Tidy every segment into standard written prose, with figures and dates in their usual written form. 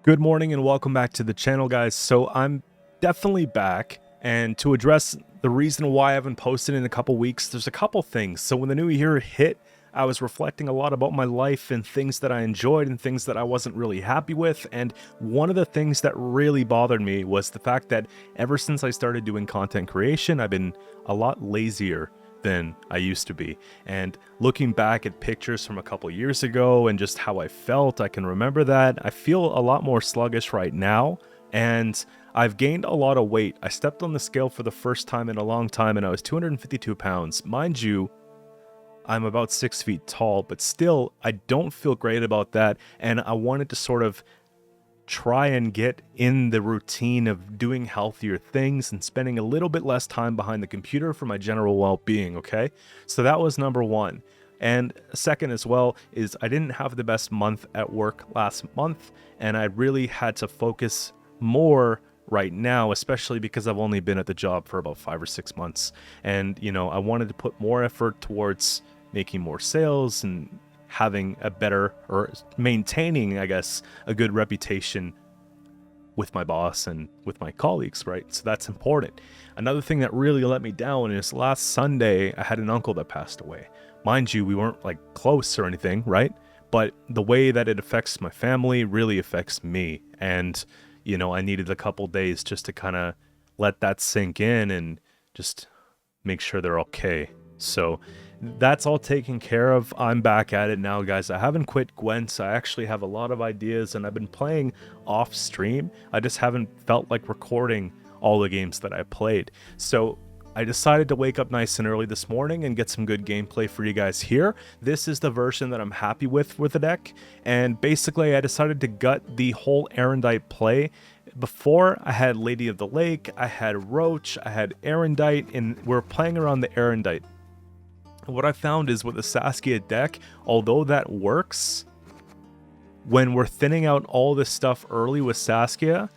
Good morning and welcome back to the channel, guys. So I'm definitely back, and to address the reason why I haven't posted in a couple weeks, there's a couple things. So when the new year hit, I was reflecting a lot about my life and things that I enjoyed and things that I wasn't really happy with. And one of the things that really bothered me was the fact that ever since I started doing content creation, I've been a lot lazier than I used to be. And looking back at pictures from a couple years ago and just how I felt, I can remember that. I feel a lot more sluggish right now, and I've gained a lot of weight. I stepped on the scale for the first time in a long time and I was 252 pounds. Mind you, I'm about 6 feet tall, but still, I don't feel great about that. And I wanted to sort of try and get in the routine of doing healthier things and spending a little bit less time behind the computer for my general well-being, okay? So that was number one. And second as well is I didn't have the best month at work last month, and I really had to focus more right now, especially because I've only been at the job for about 5 or 6 months. And, you know, I wanted to put more effort towards making more sales and having a better, or maintaining, I guess, a good reputation with my boss and with my colleagues, right? So that's important. Another thing that really let me down is last Sunday, I had an uncle that passed away. Mind you, we weren't like close or anything, right? But the way that it affects my family really affects me. And, you know, I needed a couple days just to kind of let that sink in and just make sure they're okay. So that's all taken care of. I'm back at it now, guys. I haven't quit Gwent. I actually have a lot of ideas, and I've been playing off stream. I just haven't felt like recording all the games that I played. So I decided to wake up nice and early this morning and get some good gameplay for you guys here. This is the version that I'm happy with the deck, and basically I decided to gut the whole Erendite play. Before, I had Lady of the Lake, I had Roach, I had Erendite, and we're playing around the Erendite. What I found is with the Saskia deck, although that works, when we're thinning out all this stuff early with Saskia,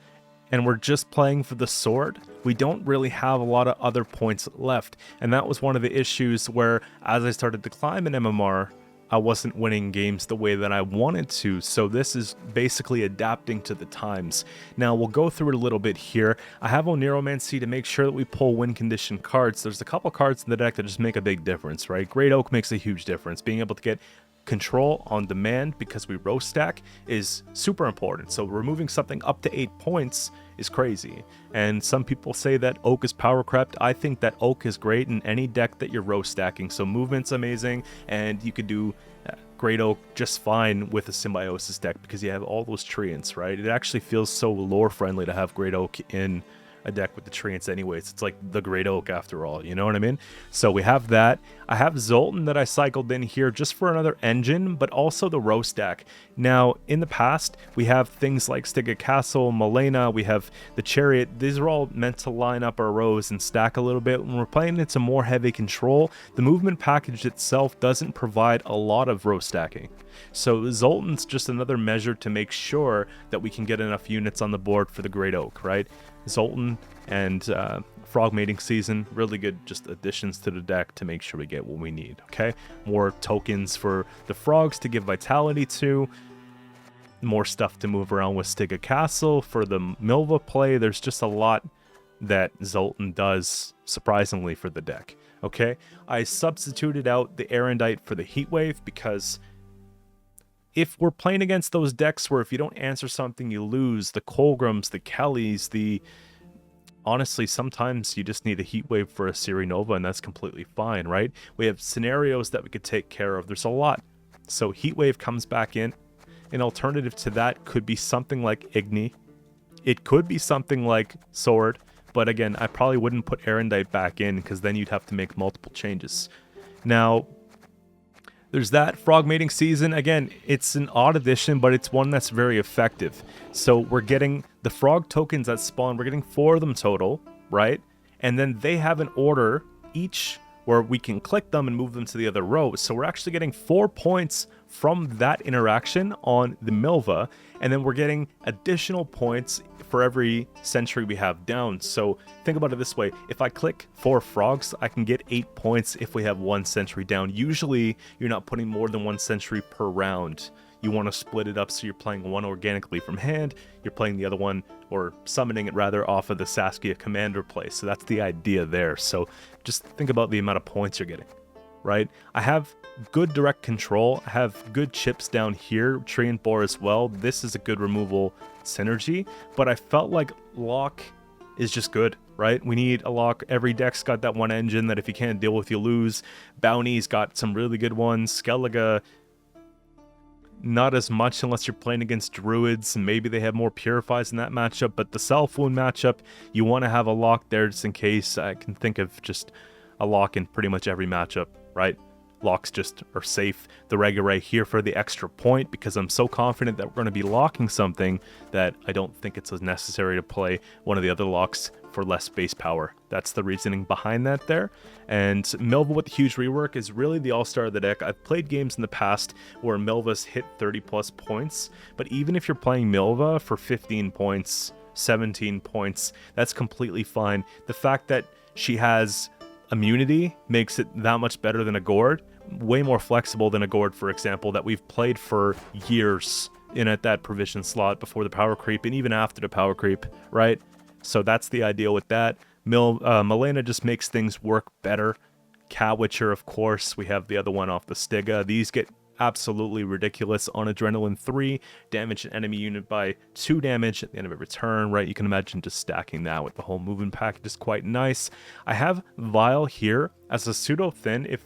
and we're just playing for the sword, we don't really have a lot of other points left. And that was one of the issues where, as I started to climb in MMR, I wasn't winning games the way that I wanted to. So this is basically adapting to the times. Now we'll go through it a little bit here. I have Oniromancy to make sure that we pull win condition cards. There's a couple cards in the deck that just make a big difference, right? Great Oak makes a huge difference. Being able to get control on demand because we row stack is super important. So removing something up to 8 points is crazy. And some people say that Oak is power crept. I think that Oak is great in any deck that you're row stacking. So movement's amazing, and you could do Great Oak just fine with a Symbiosis deck because you have all those treants, right? It actually feels so lore friendly to have Great Oak in a deck with the treants anyways. It's like the Great Oak after all, you know what I mean? So we have that. I have Zoltan that I cycled in here just for another engine, but also the row stack. Now, in the past, we have things like Scoia'tael, Malena, we have the Chariot. These are all meant to line up our rows and stack a little bit. When we're playing into more heavy control, the movement package itself doesn't provide a lot of row stacking. So Zoltan's just another measure to make sure that we can get enough units on the board for the Great Oak, right? Zoltan and Frog Mating Season, really good just additions to the deck to make sure we get what we need, okay? More tokens for the frogs to give vitality to, more stuff to move around with Scoia'tael for the Milva play. There's just a lot that Zoltan does, surprisingly, for the deck, okay? I substituted out the Erendite for the Heatwave because if we're playing against those decks where if you don't answer something, you lose, the Colgrams, the Kellys, honestly, sometimes you just need a Heatwave for a Siri Nova, and that's completely fine, right? We have scenarios that we could take care of. There's a lot. So Heatwave comes back in. An alternative to that could be something like Igni. It could be something like Sword, but again, I probably wouldn't put Erendite back in because then you'd have to make multiple changes. Now, there's that. Frog Mating Season, again, it's an odd addition, but it's one that's very effective. So we're getting the frog tokens that spawn, we're getting 4 of them total, right? And then they have an order each where we can click them and move them to the other row. So we're actually getting 4 points from that interaction on the Milva, and then we're getting additional points for every sentry we have down. So think about it this way. If I click 4 frogs, I can get 8 points if we have 1 sentry down. Usually, you're not putting more than 1 sentry per round. you want to split it up so you're playing one organically from hand, you're playing the other one, or summoning it rather, off of the Saskia commander play. So that's the idea there. So just think about the amount of points you're getting, right? I have good direct control, I have good chips down here, tree and boar as well. This is a good removal synergy, but I felt like lock is just good, right? We need a lock. Every deck's got that one engine that if you can't deal with, you lose. Bounty's got some really good ones. Skellige, not as much unless you're playing against druids. Maybe they have more purifies in that matchup, but the self-wound matchup, you want to have a lock there just in case. I can think of just a lock in pretty much every matchup, right? Locks just are safe. The Reggae here for the extra point, because I'm so confident that we're going to be locking something that I don't think it's as necessary to play one of the other locks for less base power. That's the reasoning behind that there. And Milva with the huge rework is really the all-star of the deck. I've played games in the past where Milva's hit 30 plus points, but even if you're playing Milva for 15 points, 17 points, that's completely fine. The fact that she has immunity makes it that much better than a Gourd, way more flexible than a Gourd, for example, that we've played for years in at that provision slot before the power creep and even after the power creep, right? So that's the ideal with that. Malena just makes things work better. Catwitcher, of course, we have the other one off the Stiga. These get absolutely ridiculous on Adrenaline 3, damage an enemy unit by 2 damage at the end of every turn, right? You can imagine just stacking that with the whole movement package is quite nice. I have Vile here as a pseudo thin. If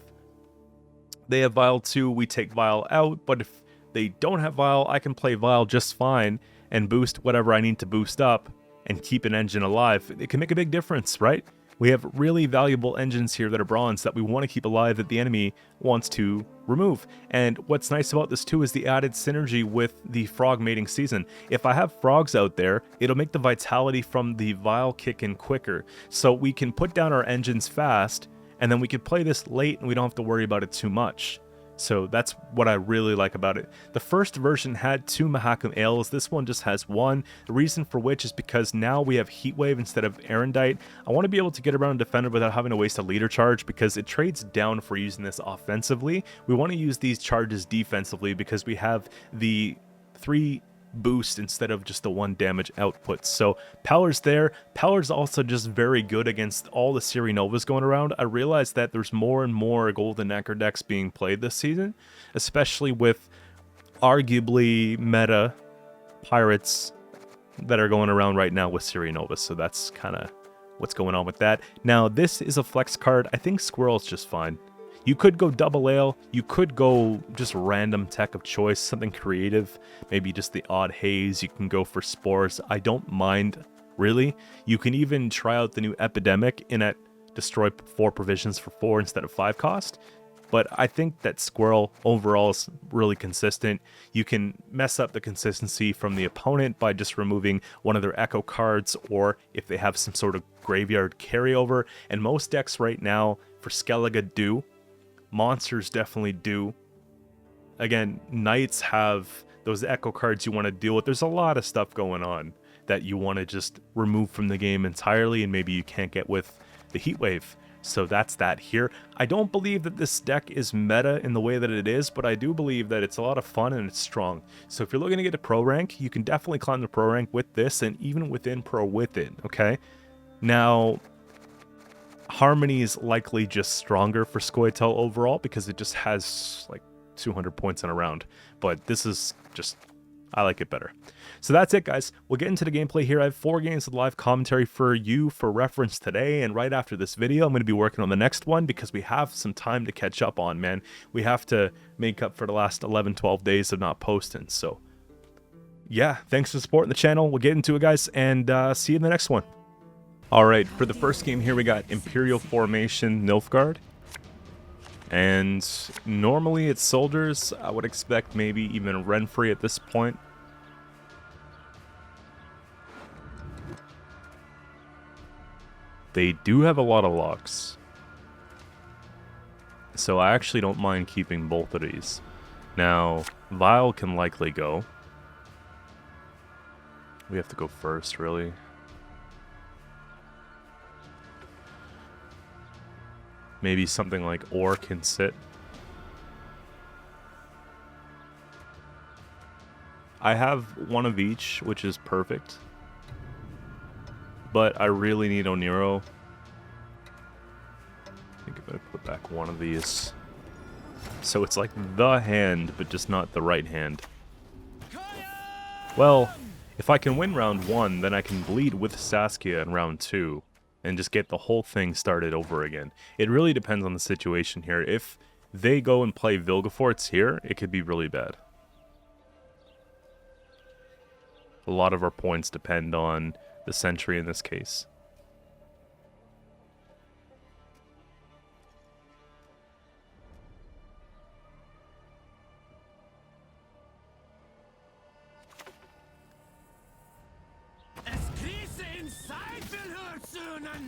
they have Vile 2, we take Vile out, but if they don't have Vile, I can play Vile just fine and boost whatever I need to boost up and keep an engine alive. It can make a big difference, right? We have really valuable engines here that are bronze that we want to keep alive that the enemy wants to remove. And what's nice about this too is the added synergy with the frog mating season. If I have frogs out there, it'll make the vitality from the Vile kick in quicker. So we can put down our engines fast, and then we can play this late and we don't have to worry about it too much. So that's what I really like about it. The first version had 2 Mahakam Ales. This one just has 1. The reason for which is because now we have Heatwave instead of Erendite. I want to be able to get around Defender without having to waste a leader charge because it trades down for using this offensively. We want to use these charges defensively because we have the 3 boost instead of just the 1 damage output. So Powler's there. Powler's also just very good against all the Siri Novas going around. I realized that there's more and more Golden Nekker decks being played this season, especially with arguably meta pirates that are going around right now with Siri Novas. So that's kind of what's going on with that. Now this is a flex card. I think Squirrel's just fine. You could go double ale, you could go just random tech of choice, something creative, maybe just the odd haze, you can go for spores. I don't mind, really. You can even try out the new epidemic in at destroy 4 provisions for 4 instead of 5 cost. But I think that Squirrel overall is really consistent. You can mess up the consistency from the opponent by just removing one of their echo cards, or if they have some sort of graveyard carryover. And most decks right now for Skellige do. Monsters definitely do. Again, Knights have those echo cards you want to deal with. There's a lot of stuff going on that you want to just remove from the game entirely, and maybe you can't get with the Heatwave. So that's that here. I don't believe that this deck is meta in the way that it is, but I do believe that it's a lot of fun and it's strong. So if you're looking to get a pro rank, you can definitely climb the pro rank with this, and even within pro with it, okay? Now, Harmony is likely just stronger for Scoia'tael overall because it just has like 200 points in a round. But this is just, I like it better. So that's it, guys. We'll get into the gameplay here. I have 4 games of live commentary for you for reference today. And right after this video, I'm going to be working on the next one because we have some time to catch up on, man. We have to make up for the last 11, 12 days of not posting. So yeah, thanks for supporting the channel. We'll get into it, guys, and see you in the next one. Alright, for the first game here we got Imperial Formation Nilfgaard. And normally it's soldiers. I would expect maybe even Renfrey at this point. They do have a lot of locks. So I actually don't mind keeping both of these. Now, Vile can likely go. We have to go first, really. Maybe something like Ore can sit. I have one of each, which is perfect. But I really need Oniro. I think I'm gonna put back one of these. So it's like the hand, but just not the right hand. Well, if I can win round 1, then I can bleed with Saskia in round 2. And just get the whole thing started over again. It really depends on the situation here. If they go and play Vilgefortz here, it could be really bad. A lot of our points depend on the sentry in this case.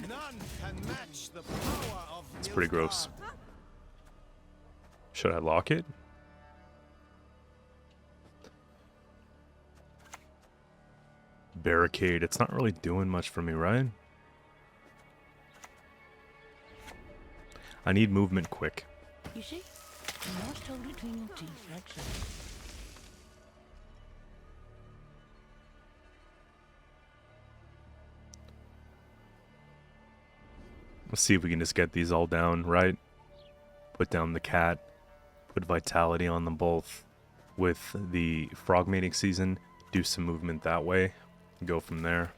None can match the power of It's pretty gross. Nilfgaard. Should I lock it? Barricade. It's not really doing much for me, right? I need movement quick. You see? You must hold it between your teeth, like so. Let's see if we can just get these all down, right? Put down the cat. Put vitality on them both. With the frog mating season, do some movement that way. Go from there.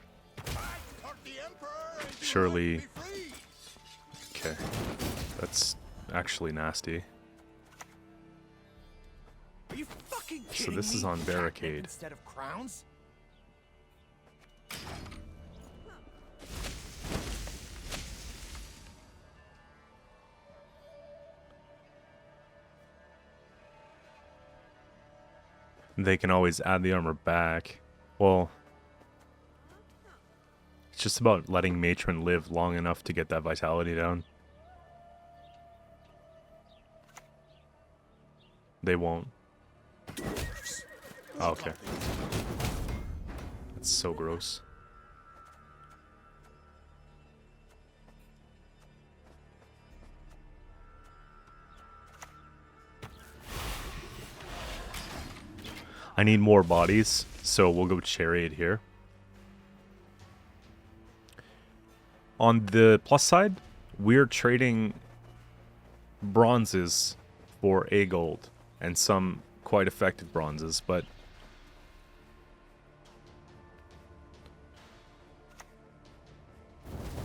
Surely. Okay. That's actually nasty. Are you fucking So kidding this is me? on barricade. Instead of crowns? They can always add the armor back. Well, it's just about letting Matron live long enough to get that vitality down. They won't. Oh, okay. That's so gross. I need more bodies, so we'll go Chariot here. On the plus side, we're trading bronzes for a gold, and some quite effective bronzes, but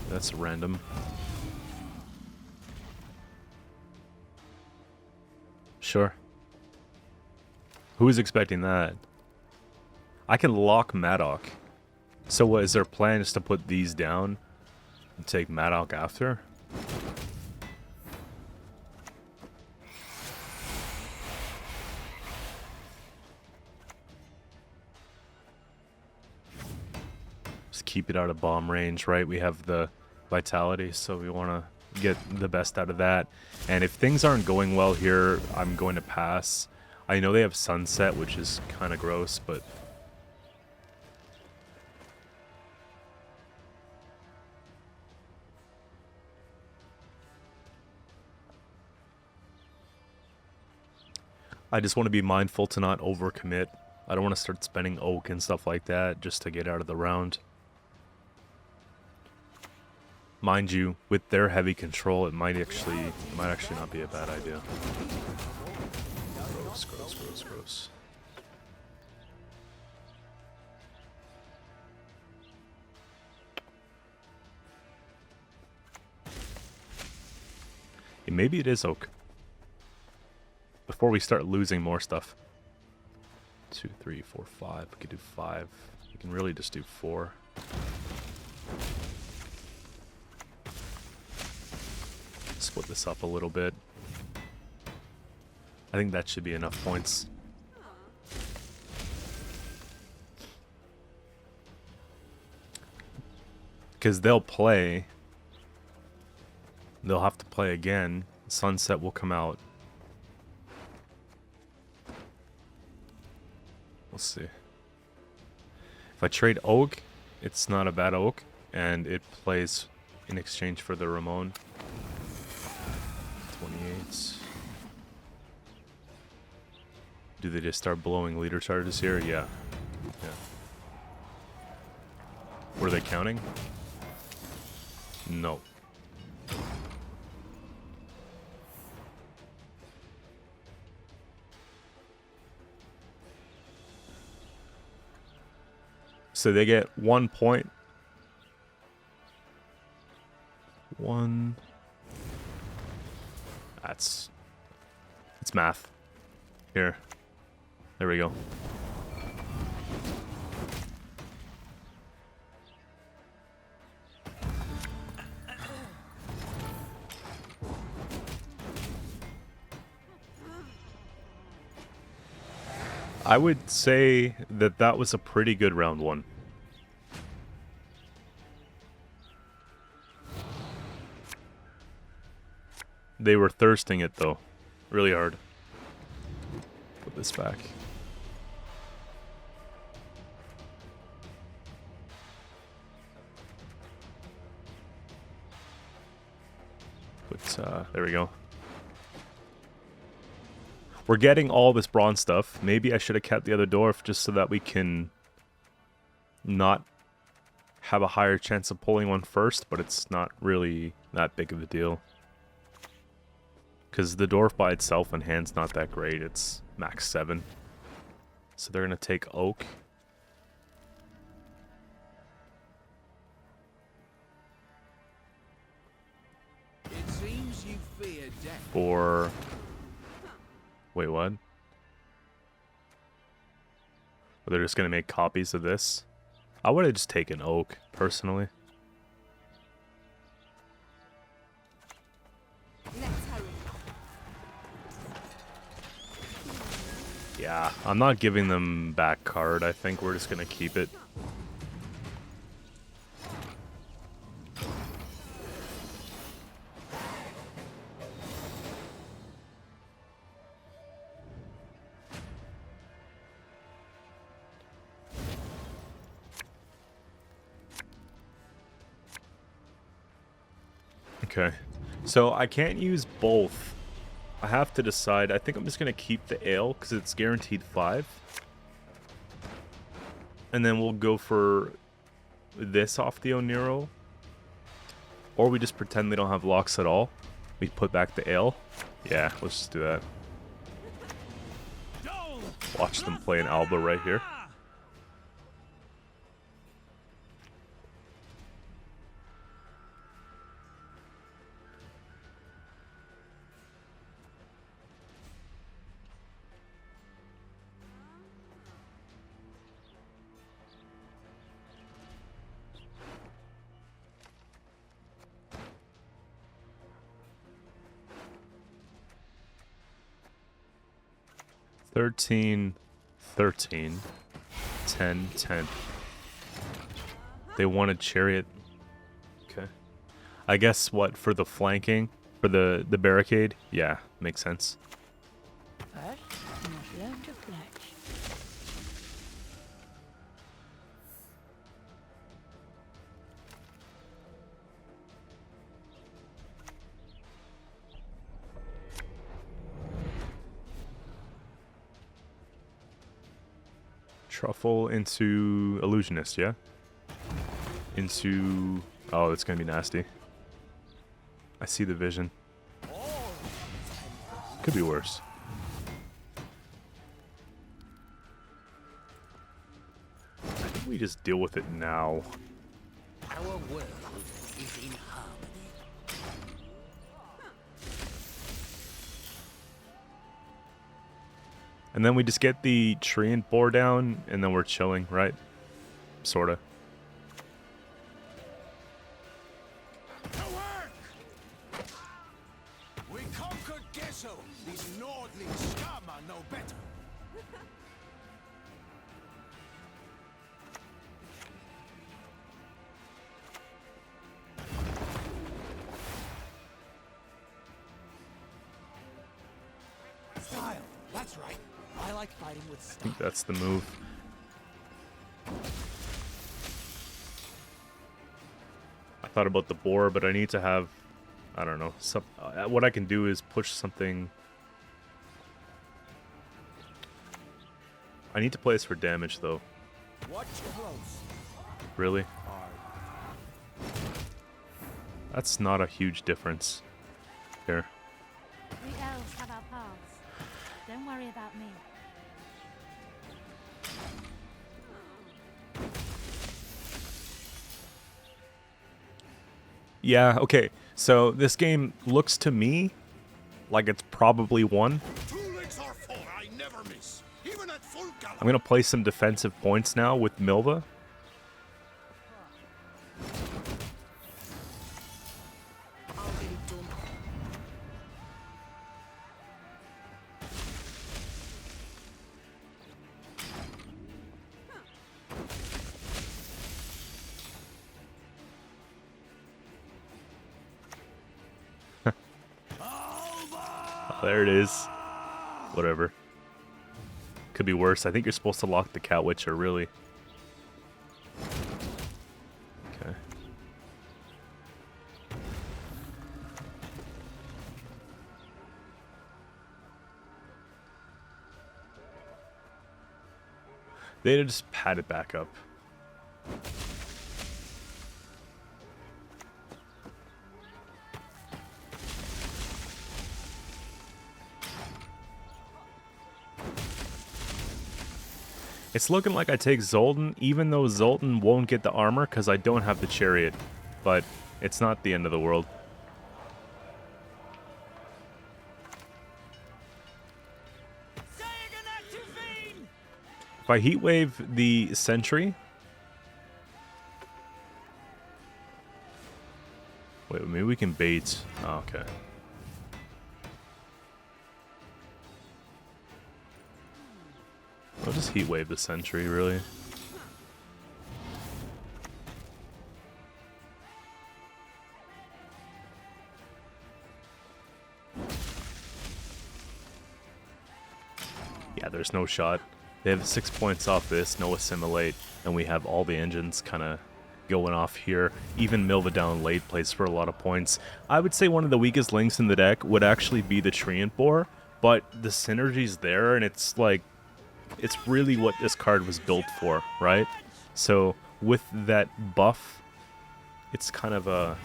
that's random. Sure. Who is expecting that? I can lock Madoc. So what, is their plan is to put these down and take Madoc after? Just keep it out of bomb range, right? We have the vitality, so we want to get the best out of that. And if things aren't going well here, I'm going to pass. I know they have Sunset, which is kind of gross, but I just want to be mindful to not overcommit. I don't want to start spending oak and stuff like that just to get out of the round. Mind you, with their heavy control, it might actually not be a bad idea. Gross, gross, gross, gross. Yeah, maybe it is oak. Before we start losing more stuff. 2, 3, 4, 5. We could do 5. We can really just do 4. Split this up a little bit. I think that should be enough points. Because they'll play. They'll have to play again. Sunset will come out. We'll see. If I trade Oak, it's not a bad Oak. And it plays in exchange for the Ramon. 28. Do they just start blowing leader charges here? Yeah. Yeah. Were they counting? No. So they get 1 point. One. It's math. Here. There we go. I would say that that was a pretty good round one. They were thirsting it though, really hard. Put this back. There we go. We're getting all this bronze stuff. Maybe I should have kept the other dwarf just so that we can not have a higher chance of pulling one first, but it's not really that big of a deal. Because the dwarf by itself in hand's not that great. It's max 7. So they're going to take oak. It seems you fear death. For... Wait, what? They're just going to make copies of this? I would have just taken oak, personally. Yeah, I'm not giving them back card. I think we're just going to keep it. Okay, so I can't use both. I have to decide. I think I'm just going to keep the ale because it's guaranteed 5. And then we'll go for this off the Oniro. Or we just pretend they don't have locks at all. We put back the ale. Yeah, let's just do that. Watch them play an Alba right here. $13, $13, $10, $10. They wanted chariot. Okay. I guess what, for the flanking? For the barricade? Yeah, makes sense. First, you must learn to fletch. Truffle into Illusionist, yeah? Into... Oh, it's gonna be nasty. I see the vision. Could be worse. I think we just deal with it now. Our world is in harmony. And then we just get the tree and boar down, and then we're chilling, right? Sorta. To work! We conquered Qcento. These Nordling scum are no better. Style. That's right. I like fighting with I style. think that's the move. I thought about the boar, but I need to have, I don't know, what I can do is push something. I need to place for damage, though. Watch close. Really? That's not a huge difference. Here. We elves have our paths. Don't worry about me. Yeah, okay. So this game looks to me like it's probably won. I'm going to play some defensive points now with Milva. There it is. Whatever. Could be worse. I think you're supposed to lock the Cat Witcher, really. Okay. They had to just pat it back up. It's looking like I take Zoltan, even though Zoltan won't get the armor because I don't have the chariot. But it's not the end of the world. If I heatwave the sentry... Wait, maybe we can bait. Oh, okay. I'll just heatwave the sentry, really. Yeah, there's no shot. They have 6 points off this, no assimilate, and we have all the engines kind of going off here. Even Milva down late plays for a lot of points. I would say one of the weakest links in the deck would actually be the Treant Boar, but the synergy's there, and it's like, it's really what this card was built for, right? So with that buff, it's kind of a,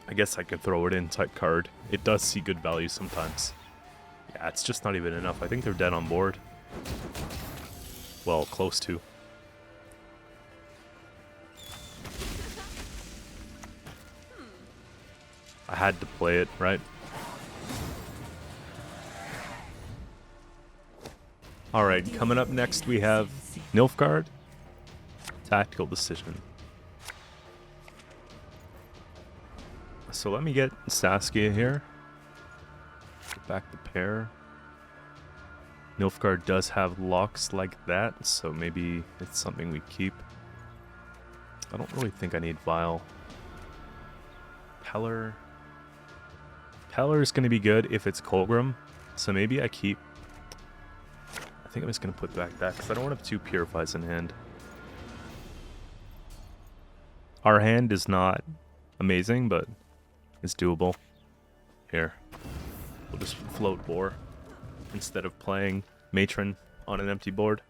I guess I could throw it in type card. It does see good value sometimes. Yeah, it's just not even enough. I think they're dead on board. Well, close to. I had to play it, right? Alright, coming up next we have Nilfgaard. Tactical decision. So let me get Saskia here. Get back the pair. Nilfgaard does have locks like that, so maybe it's something we keep. I don't really think I need Vile. Peller. Peller is going to be good if it's Colgrim, so maybe I keep... I think I'm just going to put back that, because I don't want to have 2 Purifies in hand. Our hand is not amazing, but it's doable. Here. We'll just float Boar instead of playing Matron on an empty board.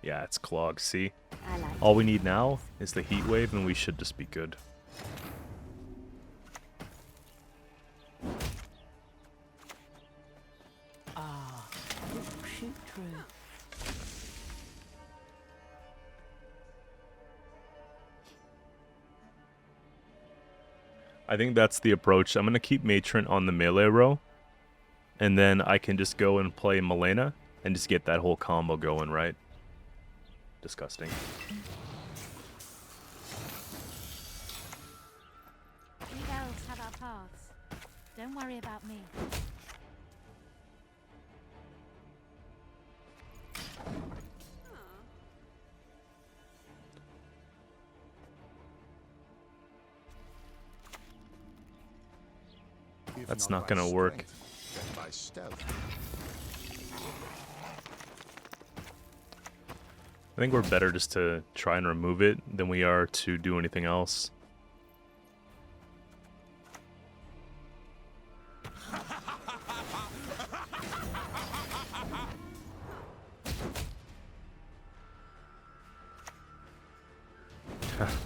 Yeah, it's Clog, see? All we need now is the Heat Wave, and we should just be good. Shoot through. I think that's the approach. I'm going to keep Matron on the melee row, and then I can just go and play Malena and just get that whole combo going, right? Disgusting. We elves have our paths. Don't worry about me. That's not gonna work. By stealth. I think we're better just to try and remove it than we are to do anything else. Of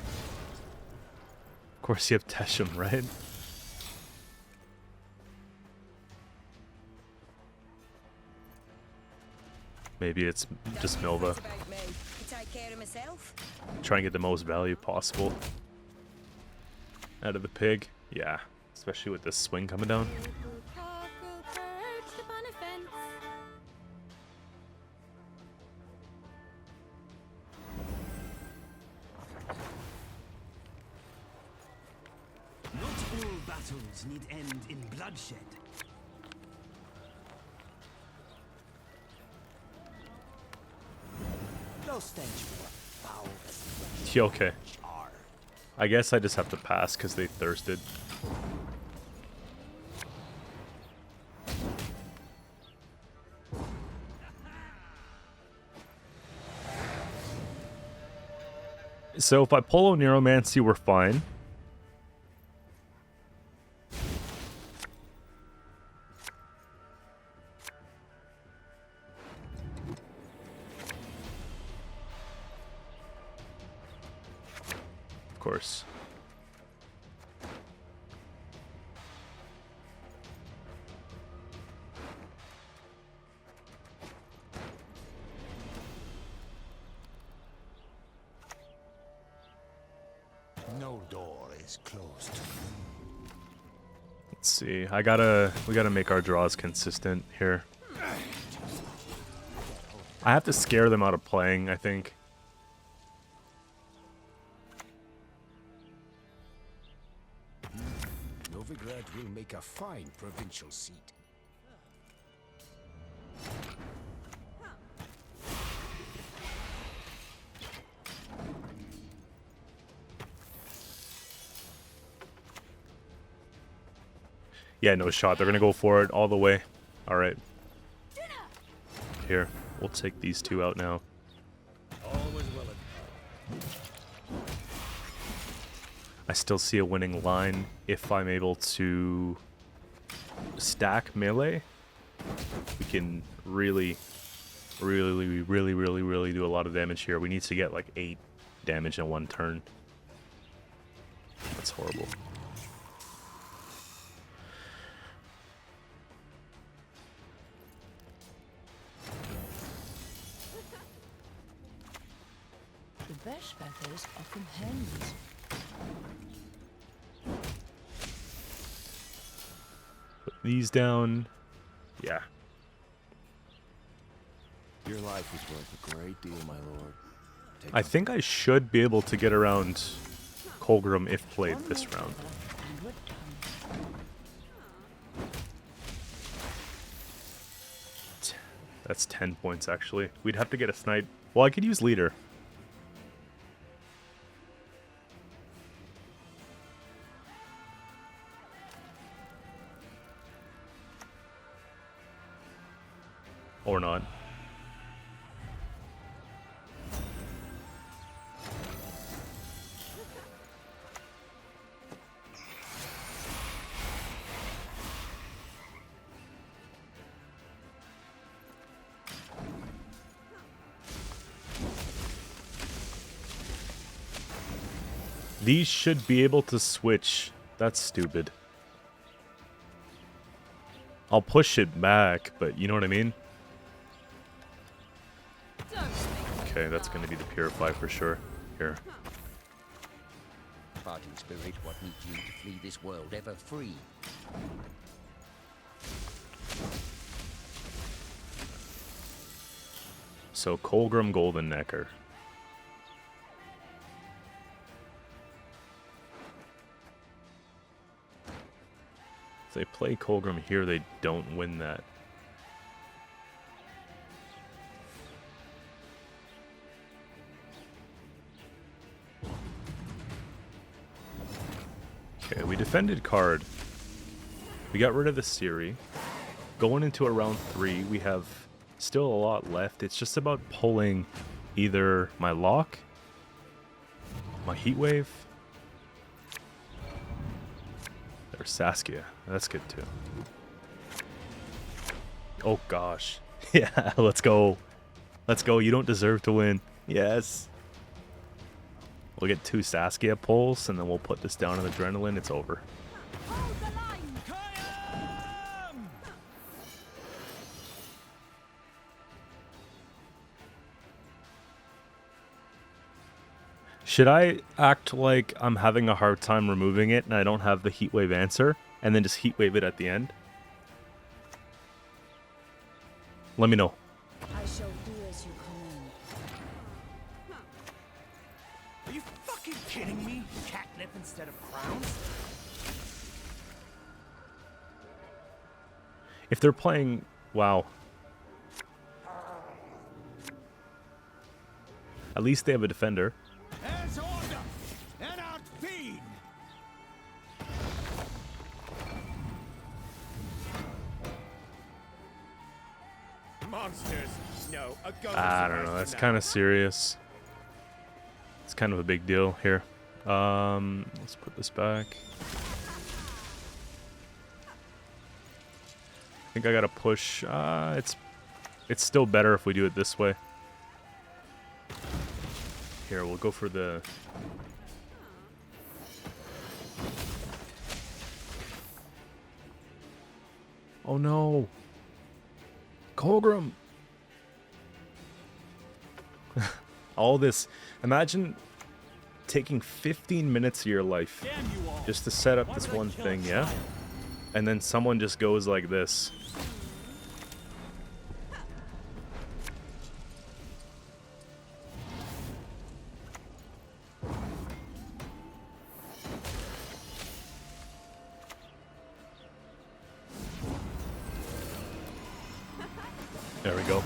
course you have Tesham, right? Maybe it's just Milva. Try and get the most value possible out of the pig. Yeah, especially with this swing coming down. Not all battles need end in bloodshed. No stench more foul as fresh Okay. char. I guess I just have to pass because they thirsted. So if I pull Neuromancy, we're fine. Of course. No door is closed. Let's see. We gotta make our draws consistent here. I have to scare them out of playing, I think. Nilfgaard will make a fine provincial seat. Yeah, no shot. They're gonna go for it all the way. Alright. Here. We'll take these two out now. Always well. I still see a winning line if I'm able to stack melee. We can really do a lot of damage here. We need to get like 8 damage in one turn. That's horrible. The best feathers are from hens. Put these down. Yeah. Your life is worth a great deal, my lord. Take I think I should be able to get around Colgrim if played this round. And we're done. That's 10 points, actually. We'd have to get a snipe. Well, I could use leader. Or not. These should be able to switch. That's stupid. I'll push it back, but you know what I mean? Okay, that's going to be the Purify for sure. Here. Fighting spirit, what needs you to flee this world ever free? So, Colgrim, Golden Nekker. If they play Colgrim here, they don't win that. Okay, we defended card. We got rid of the Siri. Going into a round 3, we have still a lot left. It's just about pulling either my lock, my heat wave, or Saskia. That's good too. Oh gosh. Yeah, let's go. Let's go. You don't deserve to win. Yes. We'll get 2 Saskia pulls, and then we'll put this down in adrenaline. It's over. Hold the line! Should I act like I'm having a hard time removing it and I don't have the heat wave answer, and then just heat wave it at the end? Let me know. I shall do as you command. Are you fucking kidding me? Catnip instead of crowns? If they're playing... Wow. At least they have a defender. As order, and out feed. Monsters. No, a ghost. I don't know. That's kind of serious. It's kind of a big deal here. Let's put this back. I think I gotta push. It's still better if we do it this way. Here, we'll go for the... Oh no! Colgrim! All this. Imagine taking 15 minutes of your life just to set up this one thing, yeah? And then someone just goes like this. There we go.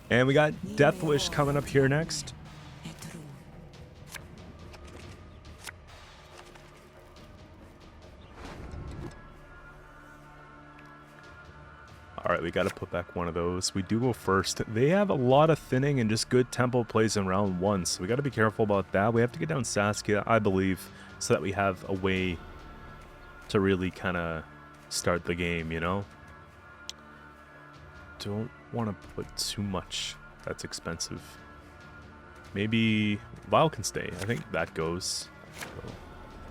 And we got Death Wish coming up here next. Alright, we got to put back one of those. We do go first. They have a lot of thinning and just good tempo plays in round 1, so we got to be careful about that. We have to get down Saskia, I believe, so that we have a way to really kind of start the game, you know? Don't want to put too much. That's expensive. Maybe Vile can stay. I think that goes. So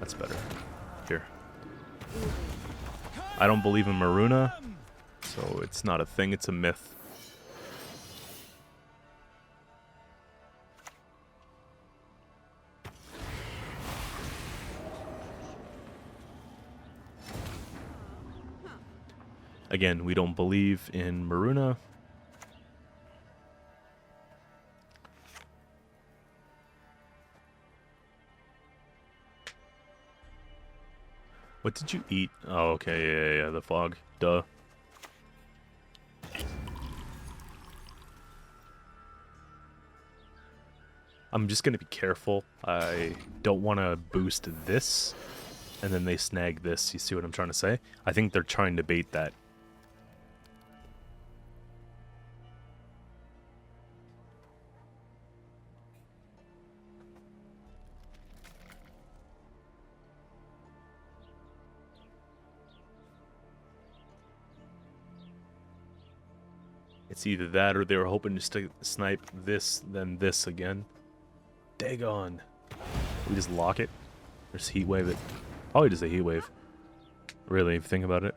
that's better. Here. I don't believe in Maruna, so it's not a thing. It's a myth. Again, we don't believe in Maruna. What did you eat? Oh, okay, yeah, the fog. Duh. I'm just gonna be careful. I don't want to boost this, and then they snag this. You see what I'm trying to say? I think they're trying to bait that. It's either that or they were hoping just to snipe this, then this again. Dagon. We just lock it? Or just heat wave it? Probably just a heat wave. Really, if you think about it.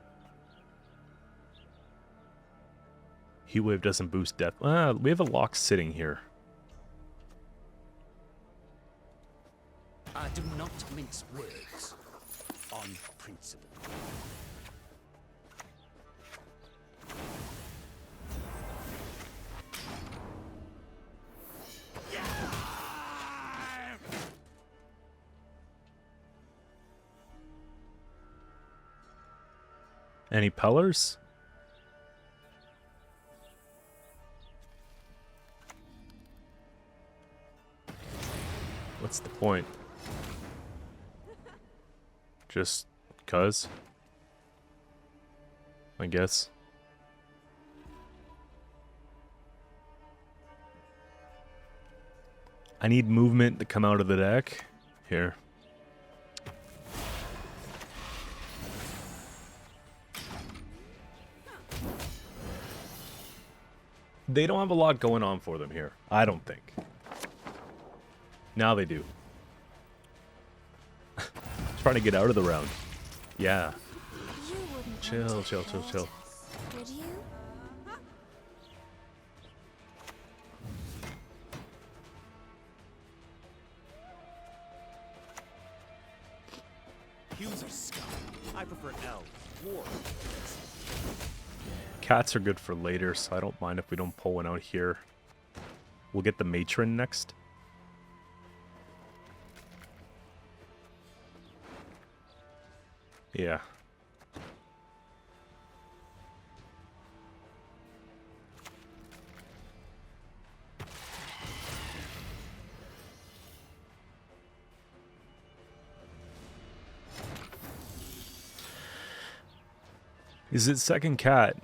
Heat wave doesn't boost death. We have a lock sitting here. I do not mince words on principle. Any pellars? What's the point? Just 'cause? I guess. I need movement to come out of the deck. Here. They don't have a lot going on for them here. I don't think. Now they do. Trying to get out of the round. Yeah. You wouldn't Chill, want to chill, chill, hurt chill. us, would you? Humans are scum. I prefer elves. War. Cats are good for later, so I don't mind if we don't pull one out here. We'll get the matron next. Yeah. Is it second cat?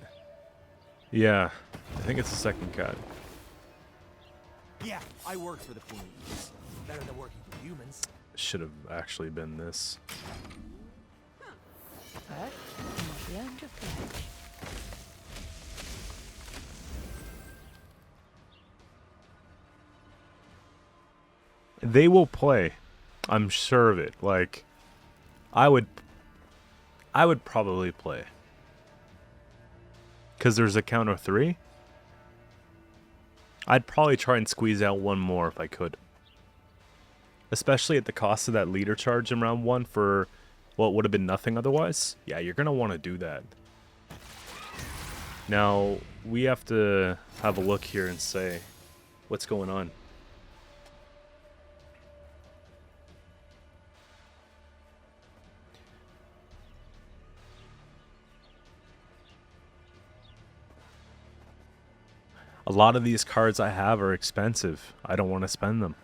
Yeah, I think it's the second cat. Yeah, I work for the Queens. Better than working for humans. Should have actually been this. First, you must learn to fetch. They will play. I'm sure of it. Like, I would probably play. Because there's a count of 3. I'd probably try and squeeze out one more if I could. Especially at the cost of that leader charge in round 1 for what would have been nothing otherwise. Yeah, you're going to want to do that. Now, we have to have a look here and say, what's going on? A lot of these cards I have are expensive. I don't want to spend them.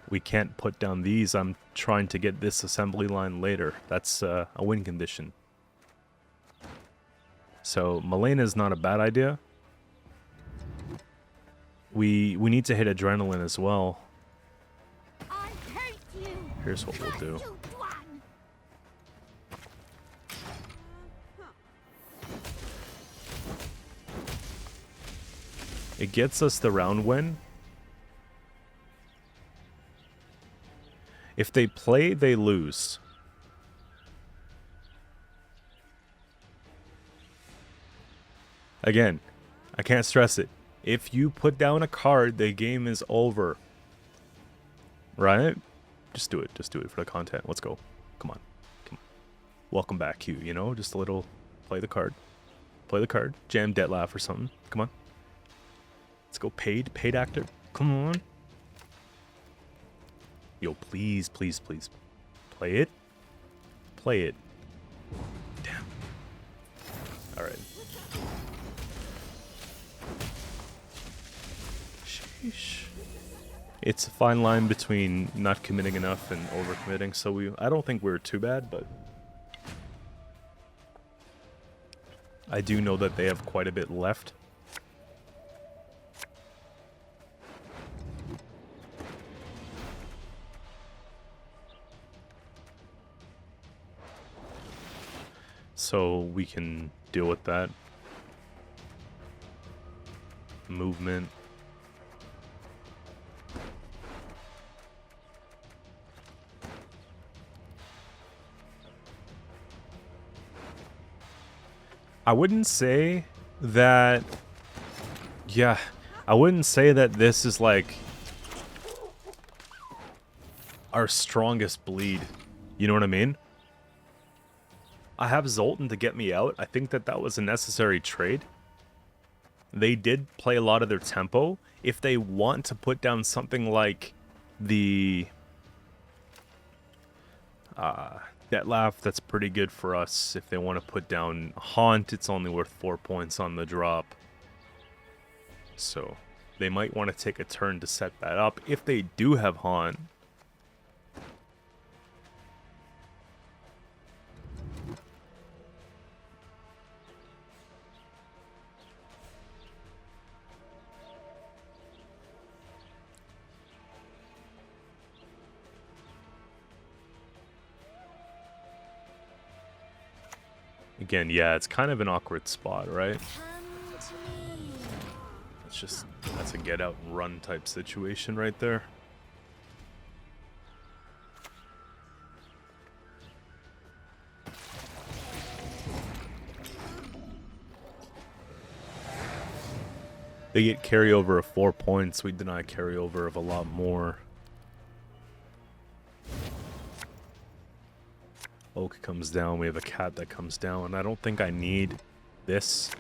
We can't put down these. I'm trying to get this assembly line later. That's a win condition. So Malena is not a bad idea. We need to hit adrenaline as well. I hate you. Here's what we'll do. You dwan. It gets us the round win. If they play, they lose. Again, I can't stress it. If you put down a card, the game is over. Right? Just do it. Just do it for the content. Let's go. Come on. Come on. Welcome back, Q. You know, just a little play the card. Play the card. Jam Detlaf or something. Come on. Let's go. Paid actor. Come on. Yo, please, please, please. Play it. Play it. Damn. Alright. Sheesh. It's a fine line between not committing enough and overcommitting, so I don't think we're too bad, but I do know that they have quite a bit left. So we can deal with that. Movement. I wouldn't say that... Yeah, I wouldn't say that this is like our strongest bleed. You know what I mean? I have Zoltan to get me out. I think that that was a necessary trade. They did play a lot of their tempo. If they want to put down something like the Detlaf, that's pretty good for us. If they want to put down Haunt, it's only worth 4 points on the drop. So they might want to take a turn to set that up. If they do have Haunt, again, yeah, it's kind of an awkward spot, right? Come to me. That's a get out and run type situation right there. They get carryover of 4 points. We deny carryover of a lot more. Oak comes down. We have a cat that comes down. I don't think I need this.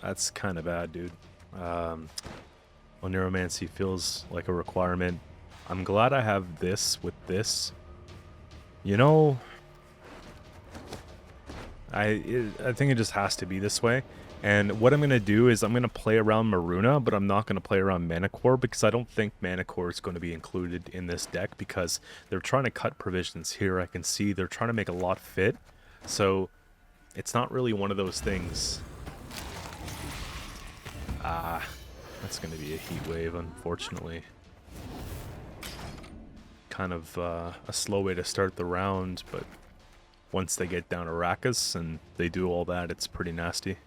That's kind of bad, dude. Well, Neuromancy feels like a requirement. I'm glad I have this with this. You know, I think it just has to be this way. And what I'm going to do is I'm going to play around Maruna, but I'm not going to play around Manicore because I don't think Manicore is going to be included in this deck because they're trying to cut provisions here. I can see they're trying to make a lot fit. So it's not really one of those things. That's going to be a heat wave, unfortunately. Kind of a slow way to start the round, but once they get down to Rakas and they do all that, it's pretty nasty.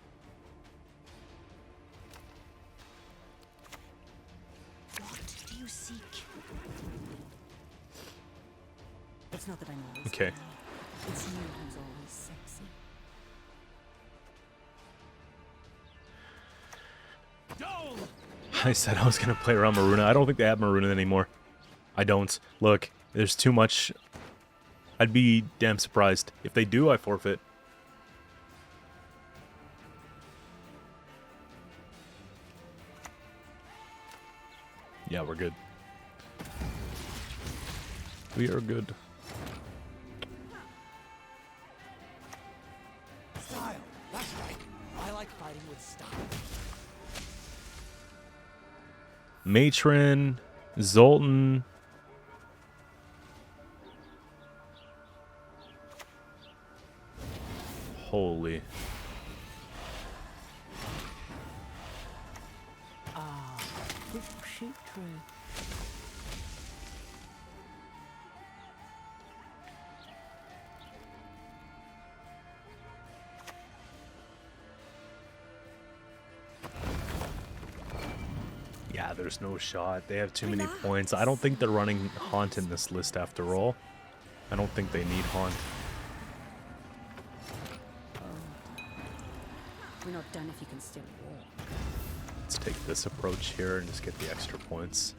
What do you seek? It's not that I'm always Okay. shy. It's you who's always sexy. I said I was going to play around Maruna. I don't think they have Maruna anymore. I don't. Look, there's too much. I'd be damn surprised. If they do, I forfeit. Yeah, we're good. We are good. Style. That's right. I like fighting with style. Matron, Zoltan. Holy. This will shoot through. Yeah, there's no shot. They have too many points. I don't think they're running Haunt in this list after all. I don't think they need Haunt. We're not done if you can still walk. Let's take this approach here and just get the extra points.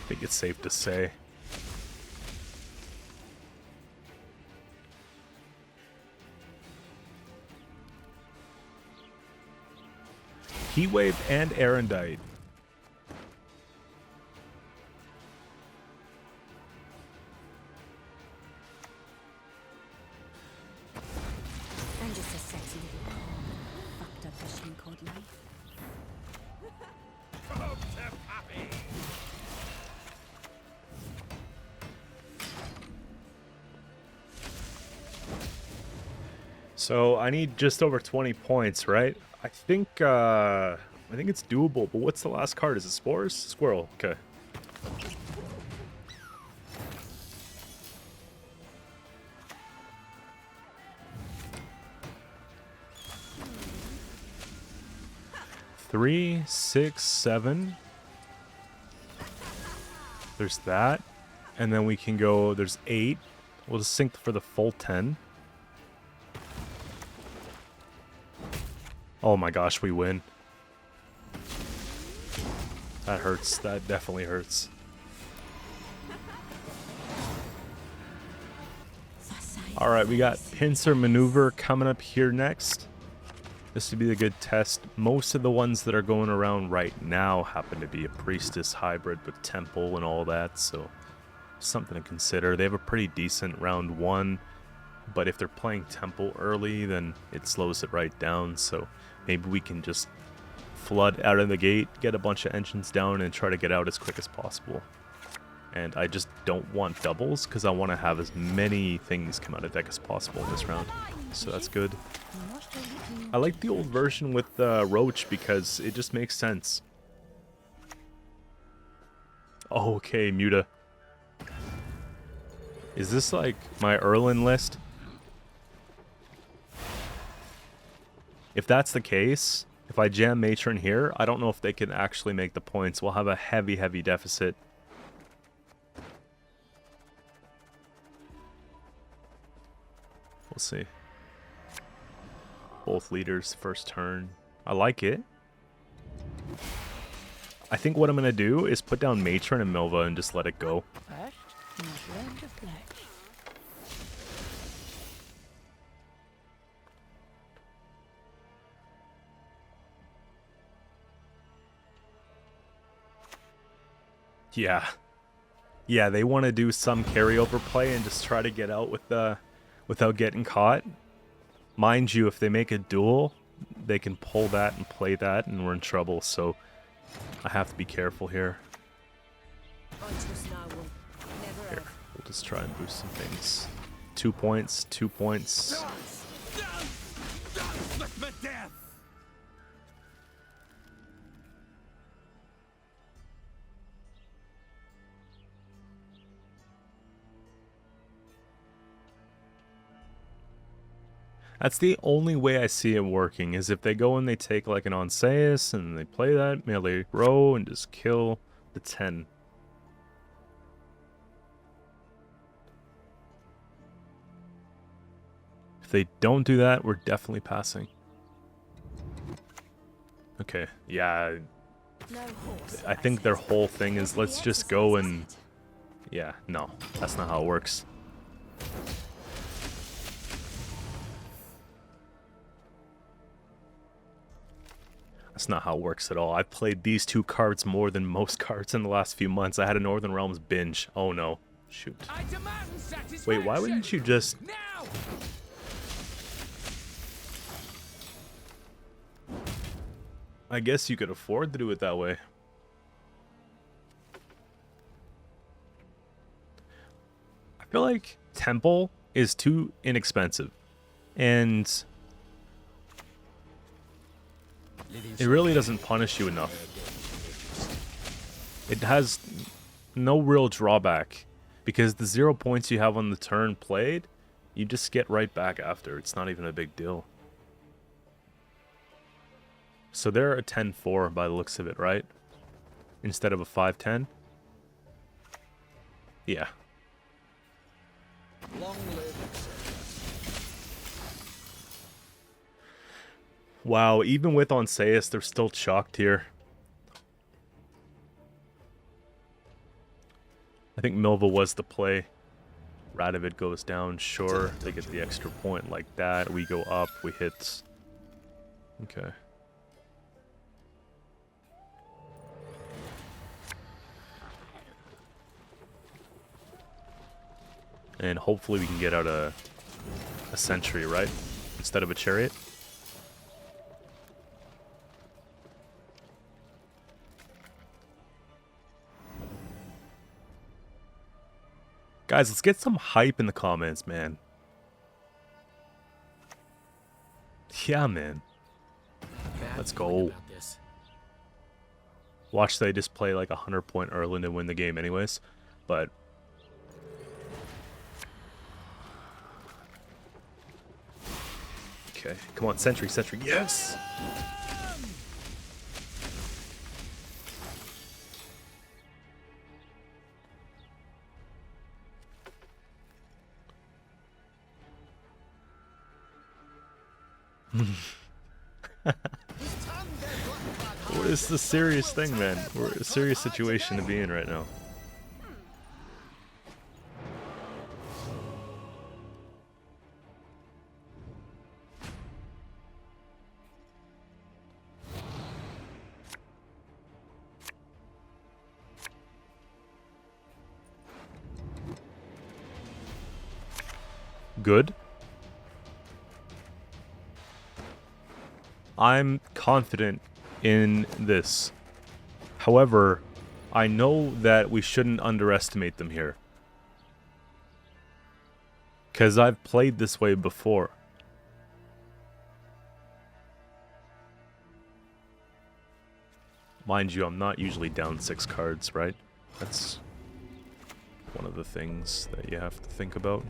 I think it's safe to say. Heatwave and Erendite. I'm just a sexy little fucked up machine called life. So I need just over 20 points, right? I think it's doable, but what's the last card? Is it Spores? Squirrel, okay. Three, 6, 7. There's that. And then we can go, there's 8. We'll just sync for the full 10. Oh my gosh, we win. That hurts. That definitely hurts. Alright, we got Pincer Maneuver coming up here next. This would be a good test. Most of the ones that are going around right now happen to be a Priestess hybrid with Temple and all that, so something to consider. They have a pretty decent round 1, but if they're playing Temple early, then it slows it right down, so maybe we can just flood out of the gate, get a bunch of engines down, and try to get out as quick as possible. And I just don't want doubles, because I want to have as many things come out of deck as possible in this round. So that's good. I like the old version with Roach, because it just makes sense. Okay, Muta. Is this like my Erlin list? If that's the case, if I jam Matron here, I don't know if they can actually make the points. We'll have a heavy, heavy deficit. We'll see. Both leaders, first turn. I like it. I think what I'm going to do is put down Matron and Milva and just let it go. First, you must learn to fletch. Yeah. Yeah, they want to do some carryover play and just try to get out with the without getting caught. Mind you, if they make a duel, they can pull that and play that, and we're in trouble, so I have to be careful here. Here, we'll just try and boost some things. 2 points, 2 points. That's the only way I see it working, is if they go and they take like an Onseus and they play that melee row and just kill the 10. If they don't do that, we're definitely passing. Okay, yeah. I think their whole thing is let's just go and... Yeah, no, that's not how it works. That's not how it works at all. I've played these two cards more than most cards in the last few months. I had a Northern Realms binge. Oh no. Shoot. Wait, why wouldn't you just... Now! I guess you could afford to do it that way. I feel like Temple is too inexpensive. And... it really doesn't punish you enough. It has no real drawback, because the 0 points you have on the turn played, you just get right back after. It's not even a big deal. So they're a 10-4 by the looks of it, right? Instead of a 5-10? Yeah. Long live Wow, even with Onseus, they're still chalked here. I think Milva was the play. Radovid goes down, sure. They get the extra point like that. We go up, we hit. Okay. And hopefully we can get out a sentry, right? Instead of a chariot. Guys, let's get some hype in the comments, man. Yeah, man. Let's go. Watch they just play like a 100-point Erland and win the game anyways. But... okay, come on, sentry, sentry. Yes! It's a serious thing, man. We're a serious situation to be in right now. Good. I'm confident in this. However, I know that we shouldn't underestimate them here. Because I've played this way before. Mind you, I'm not usually down 6 cards, right? That's one of the things that you have to think about.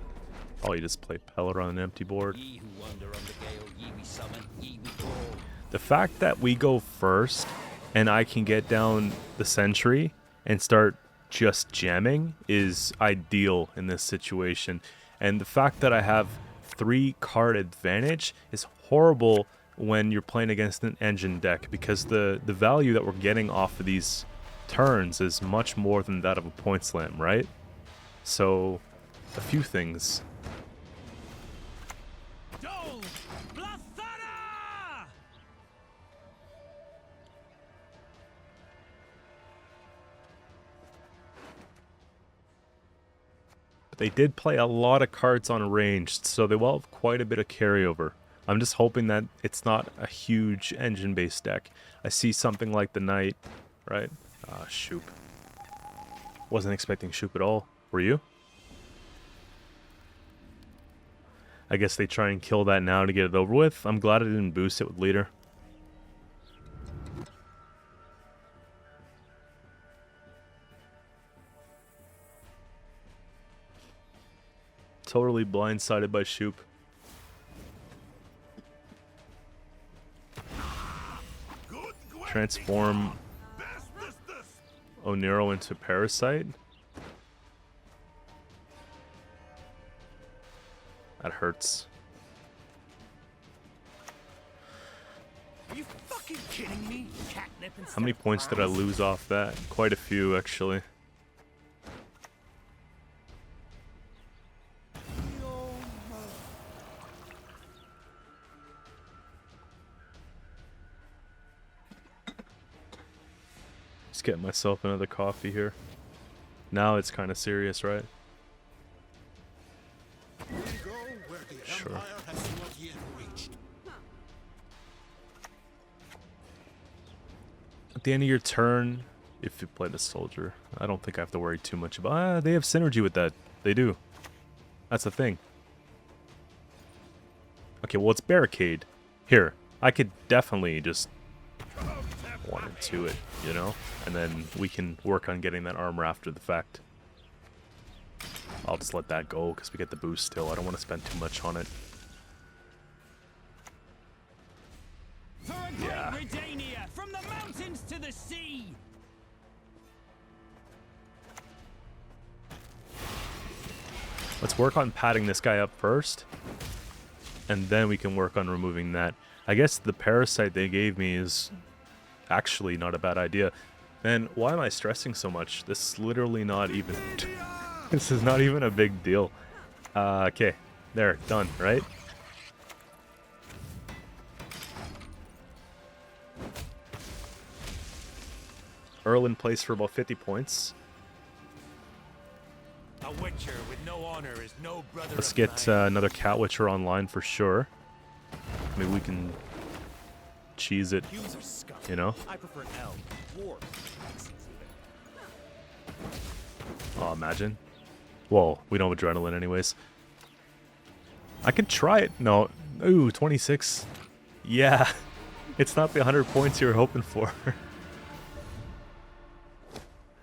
Oh, you just play Pellet on an empty board. Ye who wander on the gale, ye be summoned, ye be called. The fact that we go first and I can get down the sentry and start just jamming is ideal in this situation. And the fact that I have 3 card advantage is horrible when you're playing against an engine deck, because the value that we're getting off of these turns is much more than that of a point slam, right? So, a few things. They did play a lot of cards on ranged, so they will have quite a bit of carryover. I'm just hoping that it's not a huge engine-based deck. I see something like the Knight, right? Ah, Shoop. Wasn't expecting Shoop at all. Were you? I guess they try and kill that now to get it over with. I'm glad I didn't boost it with Leader. Totally blindsided by Shoop. Transform Onero into Parasite. That hurts. Are you fucking kidding me? Catnip and How many points did I lose off that? Quite a few, actually. Just getting myself another coffee here. Now it's kind of serious, right? Sure. At the end of your turn, if you play the soldier, I don't think I have to worry too much about. They have synergy with that. They do. That's the thing. Okay, well, it's barricade. Here, I could definitely just 1 and 2 it, you know? And then we can work on getting that armor after the fact. I'll just let that go because we get the boost still. I don't want to spend too much on it. Yeah. From the mountains to the sea. Let's work on padding this guy up first, and then we can work on removing that. I guess the parasite they gave me is actually not a bad idea. Man, why am I stressing so much? This is literally not even... This is not even a big deal. Okay, there, done, right? Earl in place for about 50 points. A witcher with no honor is no brother. Let's get another Cat Witcher online for sure. Maybe we can cheese it, you know? I prefer elf. Dwarf. Oh, imagine. Whoa, we don't have adrenaline anyways. I could try it. No. Ooh, 26. Yeah. It's not the 100 points you were hoping for.